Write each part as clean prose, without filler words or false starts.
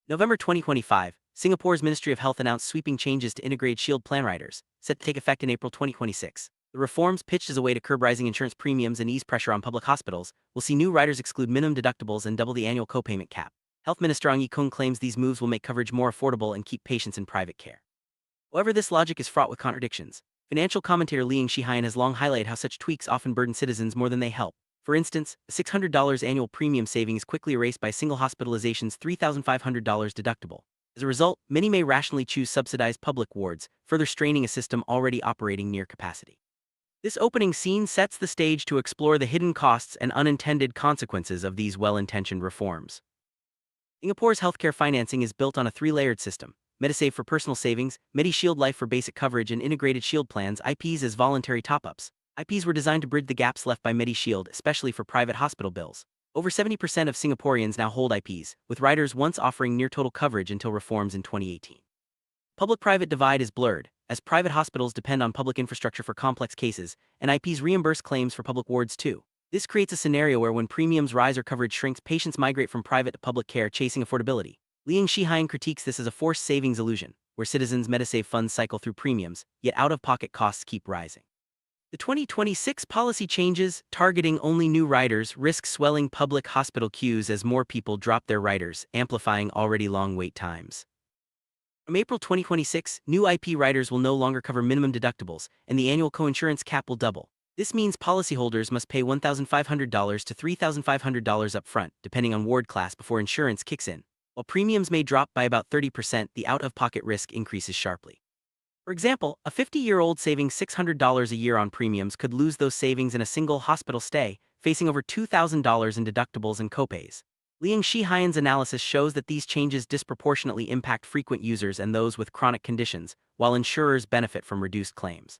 November 2025, Singapore's Ministry of Health announced sweeping changes to integrated shield plan riders, set to take effect in April 2026. The reforms, pitched as a way to curb rising insurance premiums and ease pressure on public hospitals, will see new riders exclude minimum deductibles and double the annual copayment cap. Health Minister Ong Ye Kung claims these moves will make coverage more affordable and keep patients in private care. However, this logic is fraught with contradictions. Financial commentator Liang Shihan has long highlighted how such tweaks often burden citizens more than they help. For instance, a $600 annual premium saving is quickly erased by single hospitalization's $3,500 deductible. As a result, many may rationally choose subsidized public wards, further straining a system already operating near capacity. This opening scene sets the stage to explore the hidden costs and unintended consequences of these well-intentioned reforms. Singapore's healthcare financing is built on a three-layered system: MediSave for personal savings, MediShield Life for basic coverage, and integrated shield plans (IPs) as voluntary top-ups. IPs were designed to bridge the gaps left by MediShield, especially for private hospital bills. Over 70% of Singaporeans now hold IPs, with riders once offering near-total coverage until reforms in 2018. Public-private divide is blurred, as private hospitals depend on public infrastructure for complex cases, and IPs reimburse claims for public wards too. This creates a scenario where when premiums rise or coverage shrinks, patients migrate from private to public care, chasing affordability. Liang Shihan critiques this as a forced savings illusion, where citizens' MediSave funds cycle through premiums, yet out-of-pocket costs keep rising. The 2026 policy changes, targeting only new riders, risk swelling public hospital queues as more people drop their riders, amplifying already long wait times. From April 2026, new IP riders will no longer cover minimum deductibles, and the annual coinsurance cap will double. This means policyholders must pay $1,500 to $3,500 upfront, depending on ward class, before insurance kicks in. While premiums may drop by about 30%, the out-of-pocket risk increases sharply. For example, a 50-year-old saving $600 a year on premiums could lose those savings in a single hospital stay, facing over $2,000 in deductibles and copays. Liang Shihan's analysis shows that these changes disproportionately impact frequent users and those with chronic conditions, while insurers benefit from reduced claims.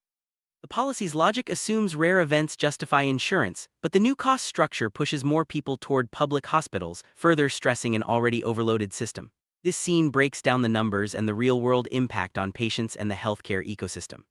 The policy's logic assumes rare events justify insurance, but the new cost structure pushes more people toward public hospitals, further stressing an already overloaded system. This scene breaks down the numbers and the real-world impact on patients and the healthcare ecosystem.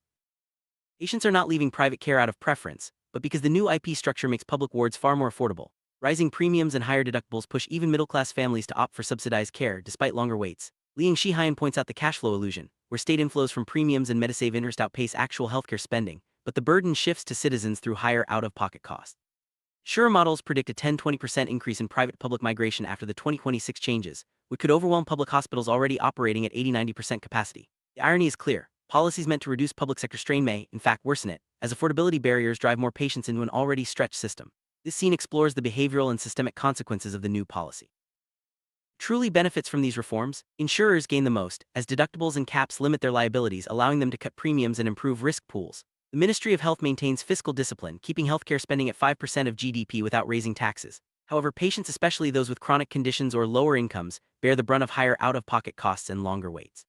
Patients are not leaving private care out of preference, but because the new IP structure makes public wards far more affordable. Rising premiums and higher deductibles push even middle-class families to opt for subsidized care despite longer waits. Liang Shihan points out the cash flow illusion, where state inflows from premiums and MediSave interest outpace actual healthcare spending, but the burden shifts to citizens through higher out-of-pocket costs. Insurer models predict a 10–20% increase in private-public migration after the 2026 changes, which could overwhelm public hospitals already operating at 80–90% capacity. The irony is clear: policies meant to reduce public sector strain may, in fact, worsen it, as affordability barriers drive more patients into an already stretched system. This scene explores the behavioral and systemic consequences of the new policy. Truly benefits from these reforms, insurers gain the most, as deductibles and caps limit their liabilities, allowing them to cut premiums and improve risk pools. The Ministry of Health maintains fiscal discipline, keeping healthcare spending at 5% of GDP without raising taxes. However, patients, especially those with chronic conditions or lower incomes, bear the brunt of higher out-of-pocket costs and longer waits.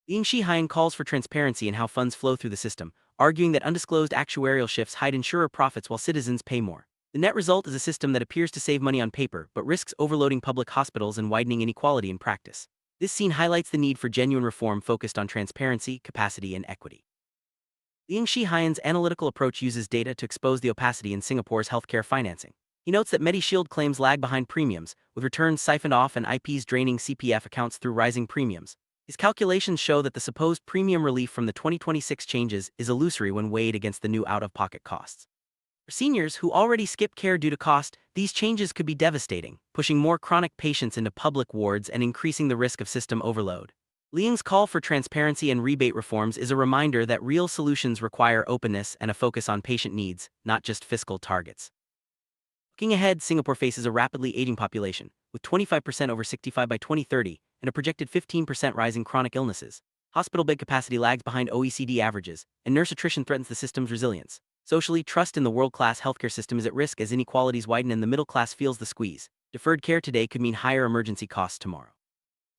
Liang Shihan calls for transparency in how funds flow through the system, arguing that undisclosed actuarial shifts hide insurer profits while citizens pay more. The net result is a system that appears to save money on paper but risks overloading public hospitals and widening inequality in practice. This scene highlights the need for genuine reform focused on transparency, capacity, and equity. Liang Shihan's analytical approach uses data to expose the opacity in Singapore's healthcare financing. He notes that MediShield claims lag behind premiums, with returns siphoned off and IPs draining CPF accounts through rising premiums. His calculations show that the supposed premium relief from the 2026 changes is illusory when weighed against the new out-of-pocket costs. For seniors who already skip care due to cost, these changes could be devastating, pushing more chronic patients into public wards and increasing the risk of system overload. Liang's call for transparency and rebate reforms is a reminder that real solutions require openness and a focus on patient needs, not just fiscal targets. Looking ahead, Singapore faces a rapidly aging population, with 25% over 65 by 2030 and a projected 15% rise in chronic illnesses. Hospital bed capacity lags behind OECD averages, and nurse attrition threatens the system's resilience. Socially, trust in the world-class healthcare system is at risk as inequalities widen and the middle class feels the squeeze. Deferred care today could mean higher emergency costs tomorrow.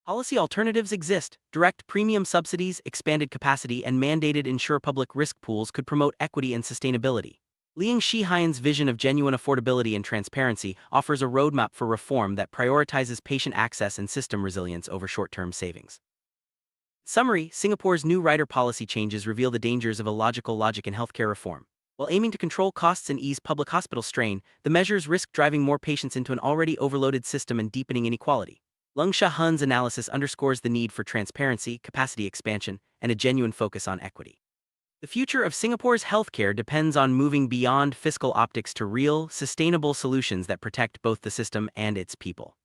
Policy alternatives exist. Direct premium subsidies, expanded capacity, and mandated insurer public risk pools could promote equity and sustainability. Liang Shihan's vision of genuine affordability and transparency offers a roadmap for reform that prioritizes patient access and system resilience over short-term savings. In summary, Singapore's new rider policy changes reveal the dangers of illogical logic in healthcare reform. While aiming to control costs and ease public hospital strain, the measures risk driving more patients into an already overloaded system and deepening inequality. Lungsha Hun's analysis underscores the need for transparency, capacity expansion, and a genuine focus on equity. The future of Singapore's healthcare depends on moving beyond fiscal optics to real, sustainable solutions that protect both the system and its people.